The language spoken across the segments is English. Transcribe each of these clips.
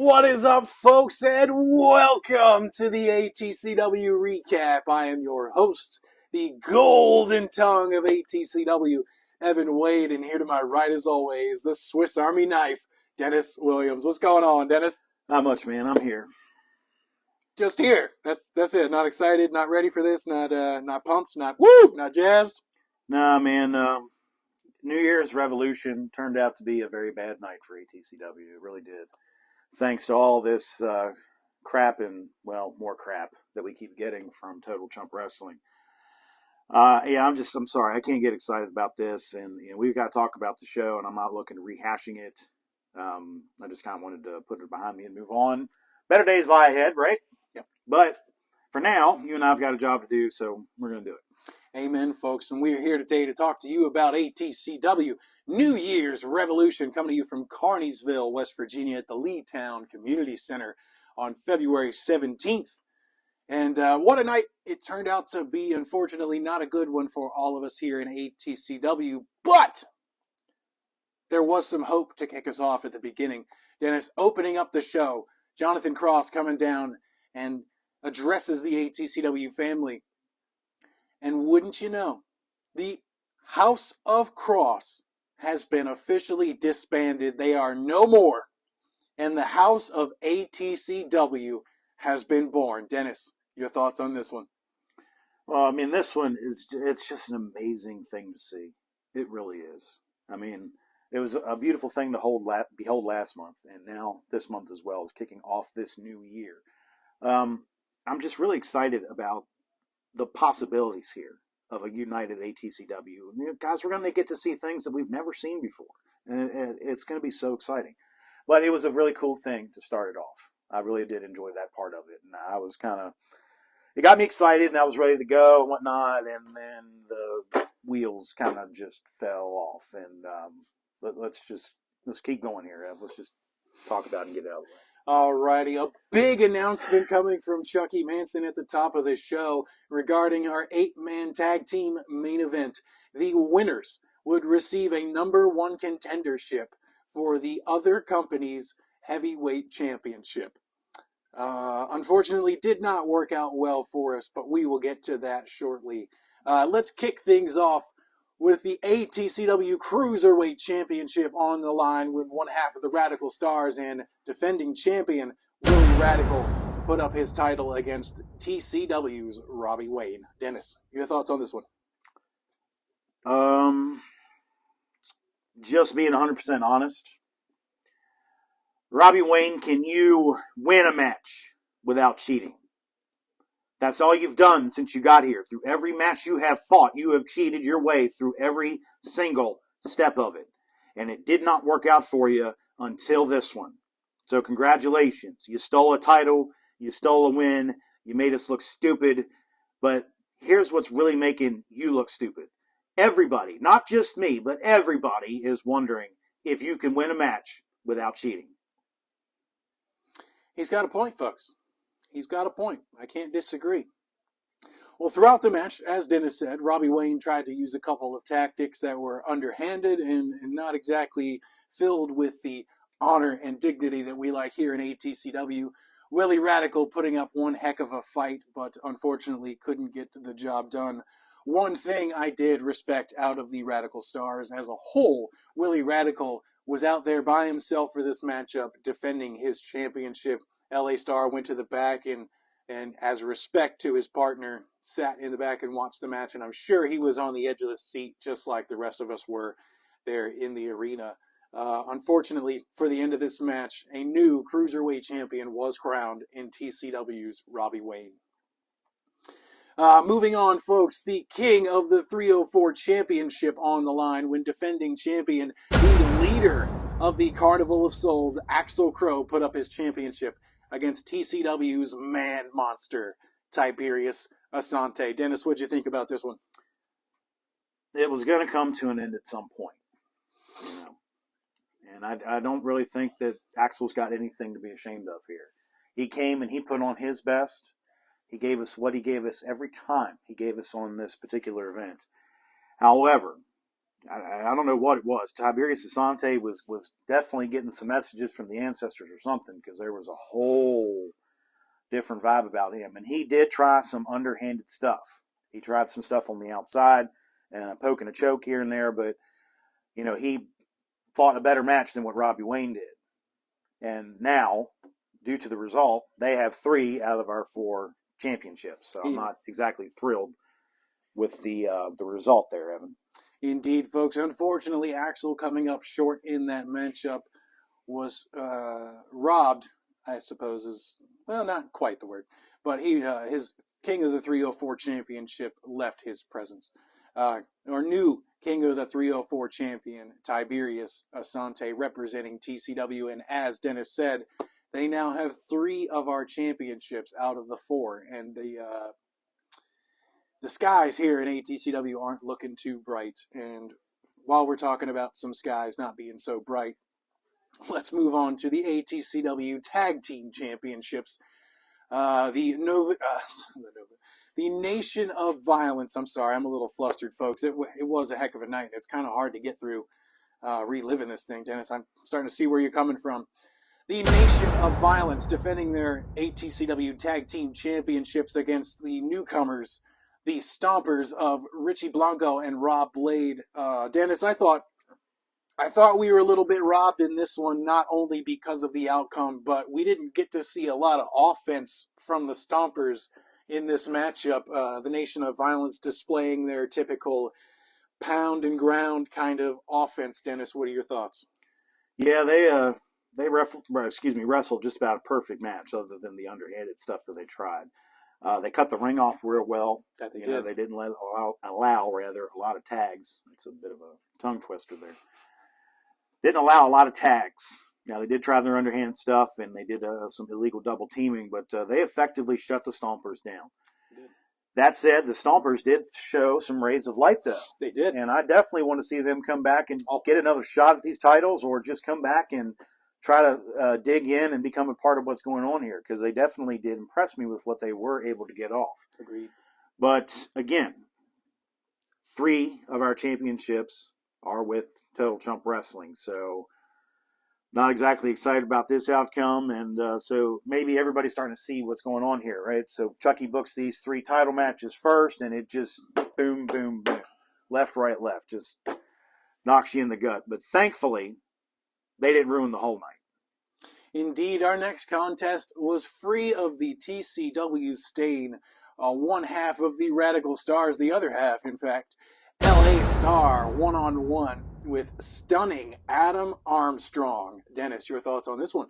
What is up, folks, and welcome to the ATCW recap. I am your host, the golden tongue of ATCW, Evan Wade, and here to my right, as always, the Swiss Army knife, Dennis Williams. What's going on, Dennis? Not much, man. I'm here. Just here. That's it. Not excited, not ready for this, not pumped, not woo, not jazzed. Nah, man. New Year's Revolution turned out to be a very bad night for ATCW. It really did. Thanks to all this crap and, well, more crap that we keep getting from Total Chump Wrestling. I'm sorry. I can't get excited about this. And we've got to talk about the show, and I'm not looking to rehashing it. I just kind of wanted to put it behind me and move on. Better days lie ahead, right? Yep. But for now, you and I have got a job to do, so we're going to do it. Amen, folks, and we're here today to talk to you about ATCW New Year's Revolution, coming to you from Carneysville, West Virginia at the Leetown Community Center on February 17th. And what a night it turned out to be. Unfortunately, not a good one for all of us here in ATCW, but there was some hope to kick us off at the beginning. Dennis, opening up the show, Jonathan Cross coming down and addresses the ATCW family. And wouldn't you know, the House of Cross has been officially disbanded. They are no more. And the House of ATCW has been born. Dennis, your thoughts on this one? Well, I mean, this one it's just an amazing thing to see. It really is. I mean, it was a beautiful thing to behold last month, and now this month as well is kicking off this new year. I'm just really excited about the possibilities here of a united ATCW. Guys, we're going to get to see things that we've never seen before. And it's going to be so exciting. But it was a really cool thing to start it off. I really did enjoy that part of it. And I was it got me excited and I was ready to go and whatnot. And then the wheels kind of just fell off. And let's keep going here, Ev. Let's just talk about it and get it out of the way. Alrighty, a big announcement coming from Chucky Manson at the top of this show regarding our 8-man tag team main event. The winners would receive a number 1 contendership for the other company's heavyweight championship. Unfortunately, did not work out well for us, but we will get to that shortly. Let's kick things off with the ATCW Cruiserweight Championship on the line when one half of the Radical Stars and defending champion Willie Radical put up his title against TCW's Robbie Wayne. Dennis, your thoughts on this one? Just being 100% honest, Robbie Wayne, can you win a match without cheating? That's all you've done since you got here. Through every match you have fought, you have cheated your way through every single step of it. And it did not work out for you until this one. So congratulations. You stole a title. You stole a win. You made us look stupid. But here's what's really making you look stupid. Everybody, not just me, but everybody is wondering if you can win a match without cheating. He's got a point, folks. He's got a point. I can't disagree. Well, throughout the match, as Dennis said, Robbie Wayne tried to use a couple of tactics that were underhanded and not exactly filled with the honor and dignity that we like here in ATCW. Willie Radical putting up one heck of a fight, but unfortunately couldn't get the job done. One thing I did respect out of the Radical Stars as a whole, Willie Radical was out there by himself for this matchup, defending his championship. LA Star went to the back and as respect to his partner, sat in the back and watched the match. And I'm sure he was on the edge of the seat, just like the rest of us were there in the arena. Unfortunately, for the end of this match, a new Cruiserweight champion was crowned in TCW's Robbie Wayne. Moving on, folks, the king of the 304 championship on the line when defending champion, the leader of the Carnival of Souls, Axel Crow, put up his championship against TCW's man monster, Tiberius Asante. Dennis, what'd you think about this one? It was going to come to an end at some point. You know? And I don't really think that Axel's got anything to be ashamed of here. He came and he put on his best. He gave us what he gave us every time he gave us on this particular event. However, I don't know what it was. Tiberius Asante was definitely getting some messages from the ancestors or something, because there was a whole different vibe about him. And he did try some underhanded stuff. He tried some stuff on the outside and a poke and a choke here and there, but he fought a better match than what Robbie Wayne did. And now, due to the result, they have 3 out of our 4 championships. So I'm not exactly thrilled with the result there, Evan. Indeed, folks. Unfortunately, Axel coming up short in that matchup was robbed, I suppose is, well, not quite the word, but his King of the 304 championship left his presence. Our new King of the 304 champion, Tiberius Asante, representing TCW, and as Dennis said, they now have 3 of our championships out of the 4, and the skies here in ATCW aren't looking too bright. And while we're talking about some skies not being so bright, let's move on to the ATCW Tag Team Championships. The Nation of Violence. I'm sorry, I'm a little flustered, folks. It was a heck of a night. It's kind of hard to get through reliving this thing, Dennis. I'm starting to see where you're coming from. The Nation of Violence defending their ATCW Tag Team Championships against the newcomers, the Stompers of Richie Blanco and Rob Blade. Dennis, I thought we were a little bit robbed in this one, not only because of the outcome, but we didn't get to see a lot of offense from the Stompers in this matchup. The Nation of Violence displaying their typical pound and ground kind of offense. Dennis, what are your thoughts? Yeah, they wrestled just about a perfect match, other than the underhanded stuff that they tried. They cut the ring off real well. That they did. They didn't allow a lot of tags. It's a bit of a tongue twister there. Didn't allow a lot of tags. Now, they did try their underhand stuff, and they did some illegal double teaming, but they effectively shut the Stompers down. That said, the Stompers did show some rays of light, though. They did. And I definitely want to see them come back and get another shot at these titles, or just come back and try to dig in and become a part of what's going on here, because they definitely did impress me with what they were able to get off. Agreed. But, again, 3 of our championships are with Total Chump Wrestling, so not exactly excited about this outcome, and so maybe everybody's starting to see what's going on here, right? So Chucky books these 3 title matches first, and it just boom, boom, boom, left, right, left, just knocks you in the gut. But thankfully, they didn't ruin the whole night. Indeed, our next contest was free of the TCW stain. One half of the Radical Stars, the other half, in fact, LA Star, one-on-one with stunning Adam Armstrong. Dennis, your thoughts on this one?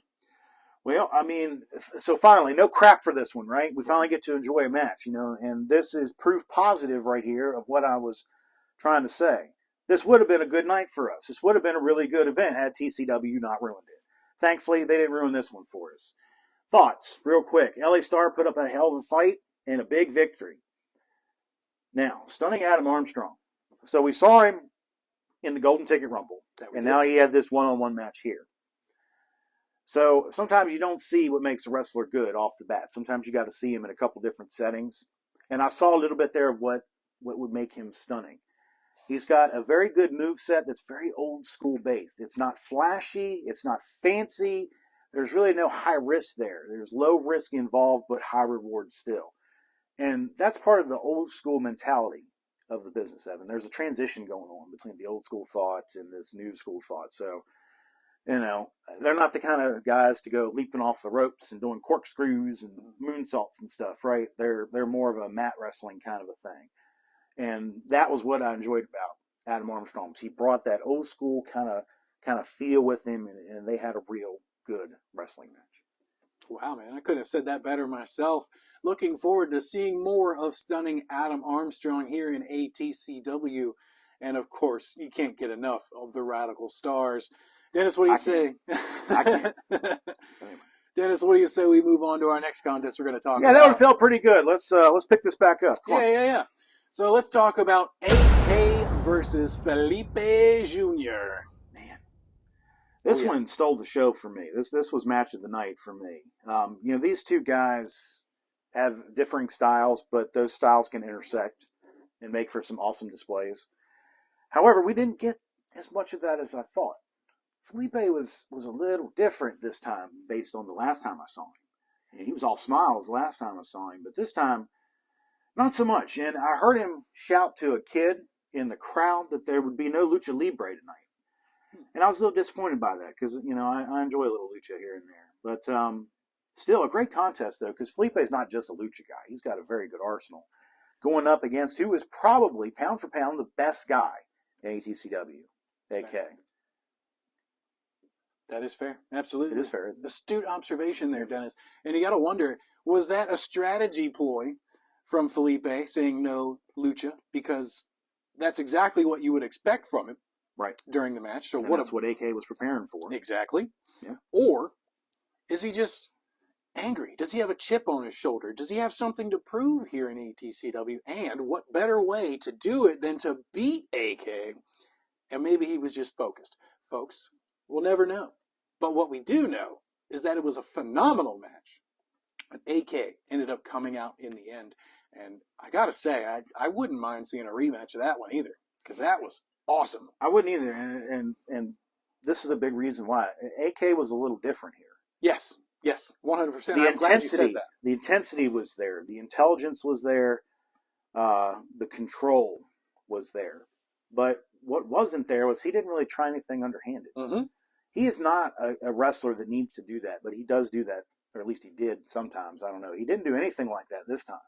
Well, I mean, so finally, no crap for this one, right? We finally get to enjoy a match, and this is proof positive right here of what I was trying to say. This would have been a good night for us. This would have been a really good event had TCW not ruined it. Thankfully, they didn't ruin this one for us. Thoughts, real quick. LA Star put up a hell of a fight and a big victory. Now, stunning Adam Armstrong. So we saw him in the Golden Ticket Rumble, and now he had this one-on-one match here. So sometimes you don't see what makes a wrestler good off the bat. Sometimes you got to see him in a couple different settings. And I saw a little bit there of what would make him stunning. He's got a very good moveset that's very old school based. It's not flashy. It's not fancy. There's really no high risk there. There's low risk involved, but high reward still. And that's part of the old school mentality of the business, Evan. There's a transition going on between the old school thought and this new school thought. So, they're not the kind of guys to go leaping off the ropes and doing corkscrews and moonsaults and stuff, right? They're more of a mat wrestling kind of a thing. And that was what I enjoyed about Adam Armstrong. He brought that old school kind of feel with him, and they had a real good wrestling match. Wow, man, I couldn't have said that better myself. Looking forward to seeing more of stunning Adam Armstrong here in ATCW. And, of course, you can't get enough of the Radical Stars. Dennis, what do you say? I can't. Dennis, what do you say we move on to our next contest we're going to talk about? Yeah, that would feel pretty good. Let's pick this back up. Come on. Yeah. So let's talk about AK versus Felipe Jr. Man, this one stole the show for me. This was match of the night for me. These two guys have differing styles, but those styles can intersect and make for some awesome displays. However, we didn't get as much of that as I thought. Felipe was a little different this time based on the last time I saw him. And he was all smiles last time I saw him, but this time, not so much. And I heard him shout to a kid in the crowd that there would be no lucha libre tonight. And I was a little disappointed by that because, I enjoy a little lucha here and there. But still, a great contest, though, because Felipe is not just a lucha guy. He's got a very good arsenal. Going up against who is probably, pound for pound, the best guy in ATCW, AK. That is fair. Absolutely. It is fair. Astute observation there, Dennis. And you got to wonder, was that a strategy ploy from Felipe saying no lucha? Because that's exactly what you would expect from him during the match. So that's what AK was preparing for. Exactly. Yeah. Or is he just angry? Does he have a chip on his shoulder? Does he have something to prove here in ATCW? And what better way to do it than to beat AK? And maybe he was just focused. Folks, we'll never know. But what we do know is that it was a phenomenal match. And AK ended up coming out in the end. And I got to say, I wouldn't mind seeing a rematch of that one either. Because that was awesome. I wouldn't either. And this is a big reason why. AK was a little different here. Yes, 100%. I'm glad you said that. The intensity was there. The intelligence was there. The control was there. But what wasn't there was he didn't really try anything underhanded. Mm-hmm. He is not a wrestler that needs to do that, but he does do that, or at least he did sometimes. I don't know. He didn't do anything like that this time,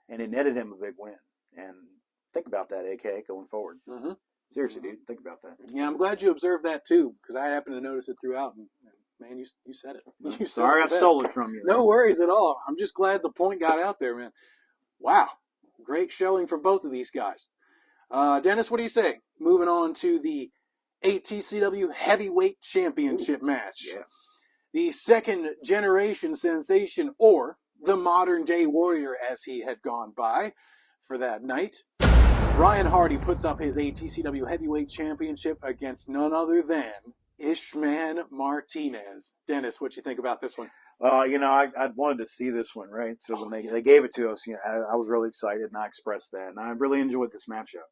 and it netted him a big win. And think about that, AK, going forward. Mm-hmm. Seriously, dude, think about that. Yeah, I'm glad you observed that too, because I happened to notice it throughout. And man, you said it. Sorry, I stole it from you. No worries at all. I'm just glad the point got out there, man. Wow, great showing from both of these guys. Dennis, what do you say? Moving on to the ATCW Heavyweight Championship match. Yeah. The second generation sensation, or the modern day warrior as he had gone by for that night. Brian Hardy puts up his ATCW Heavyweight Championship against none other than Ishman Martinez. Dennis, what you think about this one? I wanted to see this one, right? So when they gave it to us, I was really excited, and I expressed that. And I really enjoyed this matchup.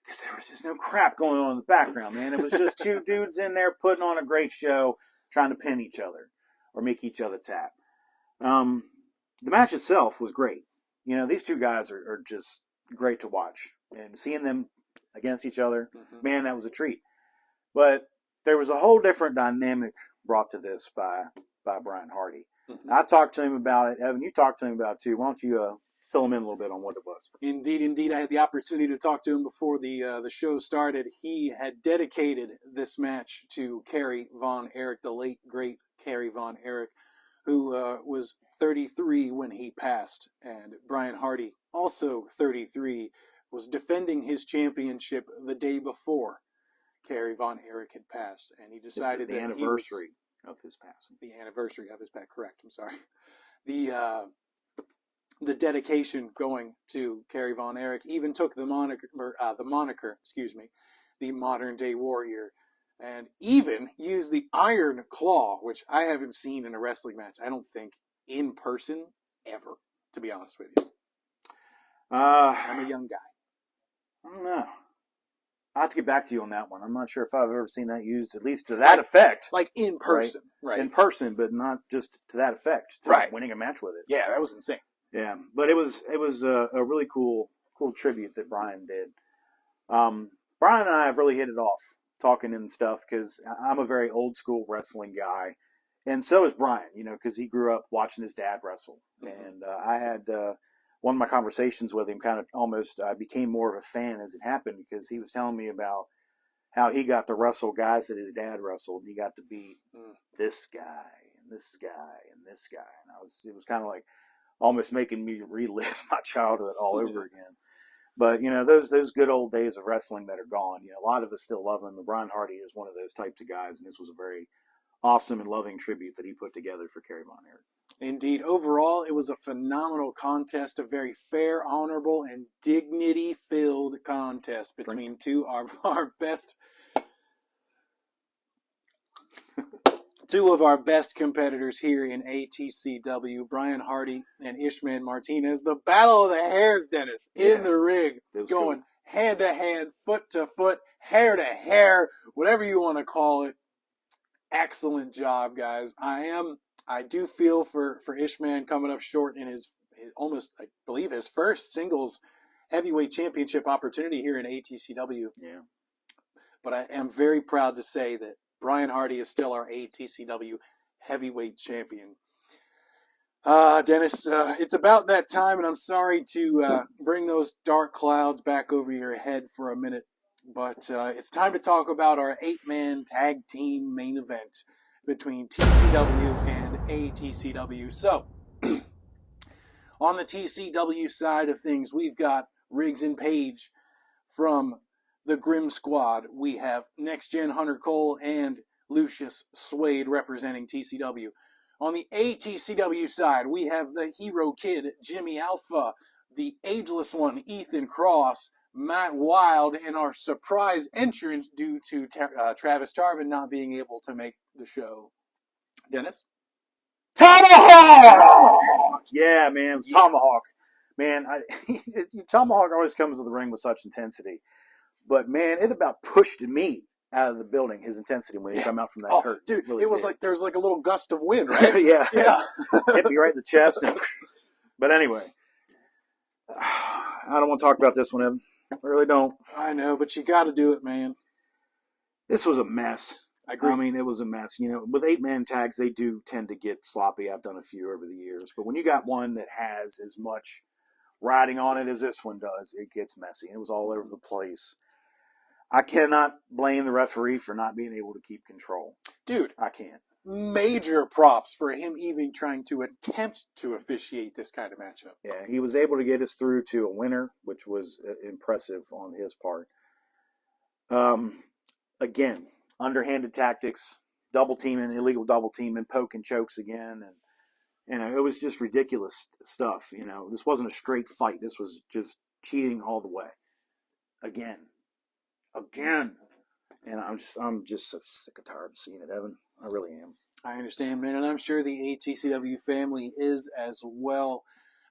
Because there was just no crap going on in the background, man. It was just two dudes in there putting on a great show, trying to pin each other or make each other tap. The match itself was great. These two guys are just great to watch. And seeing them against each other, man, that was a treat. But there was a whole different dynamic brought to this by Brian Hardy. Mm-hmm. I talked to him about it. Evan, you talked to him about it too. Why don't you fill him in a little bit on what it was? Indeed. I had the opportunity to talk to him before the show started. He had dedicated this match to Kerry Von Erich, the late, great Kerry Von Erich, who was 33 when he passed. And Brian Hardy, also 33, was defending his championship the day before Kerry Von Erich had passed. And he decided the anniversary of his passing. The anniversary of his passing, correct. I'm sorry. The dedication going to Kerry Von Erich even took the moniker, the modern day warrior, and even used the Iron Claw, which I haven't seen in a wrestling match, I don't think, in person ever, to be honest with you. I'm a young guy. I don't know. I'll have to get back to you on that one. I'm not sure if I've ever seen that used, at least to that effect. Like in person. Right. In person, but not just to that effect. To winning a match with it. Yeah, that was insane. Yeah, but it was a really cool tribute that Brian did. Brian and I have really hit it off talking and stuff because I'm a very old school wrestling guy, and so is Brian. Because he grew up watching his dad wrestle, and I had one of my conversations with him. Kind of almost I became more of a fan as it happened because he was telling me about how he got to wrestle guys that his dad wrestled. He got to beat this guy and this guy and this guy, and it was kind of like almost making me relive my childhood all over again. But, those good old days of wrestling that are gone, a lot of us still love him. And Brian Hardy is one of those types of guys, and this was a very awesome and loving tribute that he put together for Kerry Von Erich. Indeed. Overall, it was a phenomenal contest, a very fair, honorable, and dignity-filled contest between two of our best competitors here in ATCW, Brian Hardy and Ishman Martinez. The battle of the hairs, Dennis, in the ring, going hand to hand, foot to foot, hair to hair, whatever you want to call it. Excellent job, guys. I do feel for Ishman coming up short in his almost, I believe, his first singles heavyweight championship opportunity here in ATCW. Yeah. But I am very proud to say that Brian Hardy is still our ATCW heavyweight champion. Dennis, it's about that time, and I'm sorry to bring those dark clouds back over your head for a minute, but it's time to talk about our 8-man tag team main event between TCW and ATCW. So, on the TCW side of things, we've got Riggs and Page from the Grim Squad. We have Next Gen Hunter Cole and Lucius Suede representing TCW. On the ATCW side, we have the Hero Kid, Jimmy Alpha, the Ageless One, Ethan Cross, Matt Wild, and our surprise entrant due to Travis Tarvin not being able to make the show. Dennis? Tomahawk! Yeah, man, it was Tomahawk. Man, Tomahawk always comes to the ring with such intensity. But, man, it about pushed me out of the building, his intensity when he come out from that curtain. Dude, really it was did. like there was like a little gust of wind, right? Yeah. Yeah. Hit me right in the chest. But anyway, I don't want to talk about this one, Evan. I really don't. I know, but you got to do it, man. This was a mess. I agree. I mean, it was a mess. You know, with 8-man tags, they do tend to get sloppy. I've done a few over the years. But when you got one that has as much riding on it as this one does, it gets messy. It was all over the place. I cannot blame the referee for not being able to keep control. Dude, I can't. Major props for him even trying to attempt to officiate this kind of matchup. Yeah, he was able to get us through to a winner, which was impressive on his part. Again, underhanded tactics, double teaming, illegal double teaming, poke and chokes again, and you know, it was just ridiculous stuff. You know, this wasn't a straight fight. This was just cheating all the way. Again. And I'm just so sick and tired of seeing it, Evan. I really am. I understand, man, and I'm sure the ATCW family is as well.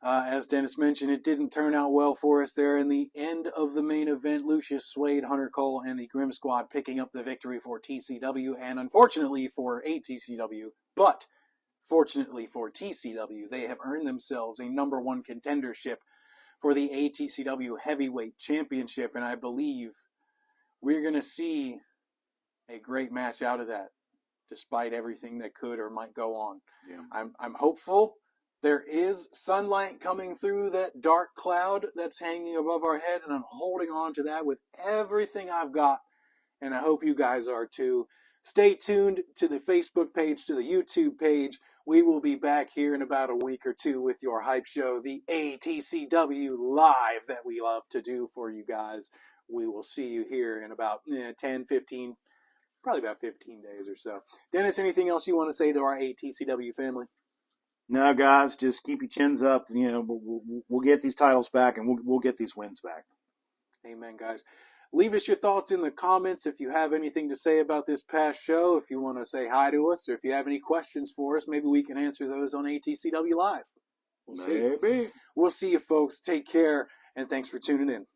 As Dennis mentioned, it didn't turn out well for us there in the end of the main event. Lucius Suede, Hunter Cole, and the Grim Squad picking up the victory for TCW, and unfortunately for ATCW, but fortunately for TCW, they have earned themselves a number one contendership for the ATCW Heavyweight Championship, and I believe we're going to see a great match out of that, despite everything that could or might go on. Yeah. I'm hopeful. There is sunlight coming through that dark cloud that's hanging above our head, and I'm holding on to that with everything I've got, and I hope you guys are too. Stay tuned to the Facebook page, to the YouTube page. We will be back here in about a week or two with your hype show, the ATCW Live that we love to do for you guys. We will see you here in about 10, 15, probably about 15 days or so. Dennis, anything else you want to say to our ATCW family? No, guys, just keep your chins up. You know, we'll get these titles back, and we'll get these wins back. Amen, guys. Leave us your thoughts in the comments if you have anything to say about this past show, if you want to say hi to us, or if you have any questions for us, maybe we can answer those on ATCW Live. We'll see. Maybe. We'll see you, folks. Take care, and thanks for tuning in.